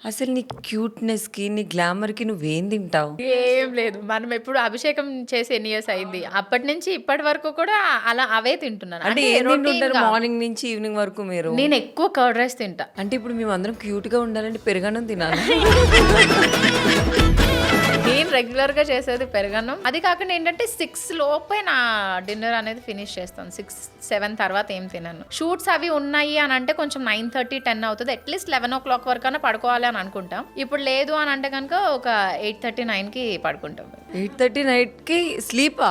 అసలు నీ క్యూట్‌నెస్‌కి, నీ గ్లామర్‌కి నువ్వేం తింటావు? ఏం లేదు. మనం ఎప్పుడు అభిషేకం చేసి ఎన్ని ఇయర్స్ అయింది. అప్పటి నుంచి ఇప్పటి వరకు కూడా అలా అవే తింటున్నాను. అంటే ఏం తింటుంటారు రొటీన్‌గా. మార్నింగ్ నుంచి ఈవినింగ్ వరకు మీరు? నేను ఎక్కువ కర్డ్ రైస్ తింటా. అంటే ఇప్పుడు మేమందరం క్యూట్‌గా ఉండాలంటే పెరుగన్నం తినాలా? నేను రెగ్యులర్‌గా చేసేది పెరుగన్నం. అది కాకుండా ఏంటంటే 6 లోపే నా డిన్నర్ అనేది ఫినిష్ చేస్తాను. 6, 7 తర్వాత ఏం తినను. షూట్స్ అవి ఉన్నాయి అని అంటే కొంచెం 9:30, 10 అవుతది. అట్‌లీస్ట్ 11:00 వరకైనా పడుకోవాలి అని అనుకుంటాం. ఇప్పుడు లేదు అని అంటే కనుక ఒక 8:30, 9కి పడుకుంటాం. 8:30 నైట్‌కి స్లీపా?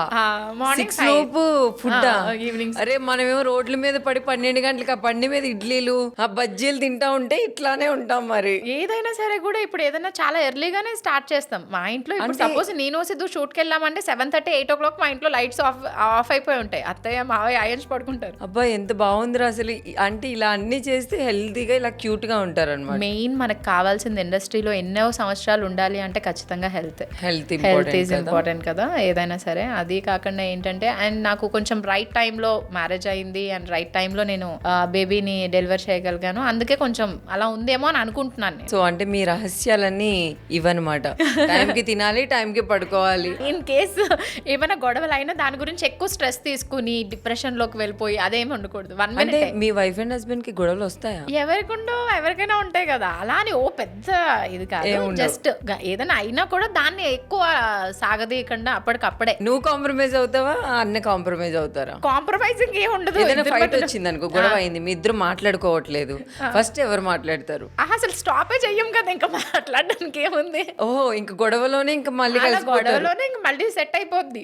మార్నింగ్ 6 లోపు ఫుడ్డా? ఈవినింగ్. అరే మనమేమో రోడ్ల మీద పడి 12 గంటలకి ఆ బండి మీద ఇడ్లీలు, ఆ బజ్జీలు తింటా ఉంటే ఇట్లానే ఉంటాం మరి. ఏదైనా సరే కూడా ఇప్పుడు ఏదైనా చాలా ఎర్లీగానే స్టార్ట్ చేస్తాం. మా ఇంట్లో ఇప్పుడు సపోజ్ నేను సిద్ధు షూట్‌కి వెళ్ళామంటే 7:30, 8:00 మా ఇంట్లో లైట్స్ ఆఫ్ అయిపోయి ఉంటాయి. అత్తయ్య మావయ్య అయ్యేసి పడుకుంటారు. అబ్బా ఎంత బాగుందిరా అసలు. అంటే ఇలా అన్ని చేస్తే హెల్తీగా ఇలా క్యూట్‌గా ఉంటారన్నమాట. మెయిన్ మనకు కావాల్సింది ఇండస్ట్రీలో ఎన్నో సంవత్సరాలు ఉండాలి అంటే ఖచ్చితంగా హెల్త్ హెల్త్ ఈజ్ ఇంపార్టెంట్ కదా ఏదైనా సరే. అది కాకుండా ఏంటంటే అండ్ నాకు కొంచెం రైట్ టైంలో మ్యారేజ్ అయింది అండ్ రైట్ టైంలో నేను బేబీని డెలివర్ చేయగలిగాను. అందుకే కొంచెం అలా ఉందేమో అని అనుకుంటున్నాను నేను. సో అంటే మీ రహస్యాలన్నీ ఇవన్నమాట. టైంకి తినాలి, టైంకి పడుకోవాలి. ఇన్ కేస్ ఏమైనా గొడవలు అయినా దాని గురించి ఎక్కువ స్ట్రెస్ తీసుకుని డిప్రెషన్ లోకి వెళ్ళిపోయి అదేమి ఉండకూడదు. 1 అంటే minute me wife and husband కి గొడవలు వస్తాయా? ఎవరికుండో ఎవరికైనా ఉంటాయి కదా. అలా అని ఓ పెద్ద ఇది కాదు. ఏముండవు. జస్ట్ ఏదైనా అయినా కూడా దాన్ని ఎక్కువ సాగదీయకుండా అప్పటికప్పుడే. నువ్వు కాంప్రమైజ్ అవుతావా, అన్న కాంప్రమైజ్ అవుతారా? కాంప్రమైజింగ్ ఏం ఉండదు. ఏదైనా ఇద్దరి ఫైట్ మధ్యలో. వచ్చింది అనుకో, గొడవ అయింది, మీ ఇద్దరు మాట్లాడుకోవట్లేదు, ఫస్ట్ ఎవరు మాట్లాడతారు? అసలు స్టాపే చెయ్యం కదా ఇంకా మాట్లాడడానికి ఏముంది. ఓహో ఇంక గొడవలోనే ఇంకా మళ్ళీ అలా కలిసిపోతారు. గొడవలోనే ఇంక మళ్ళీ సెట్ అయిపోద్ది.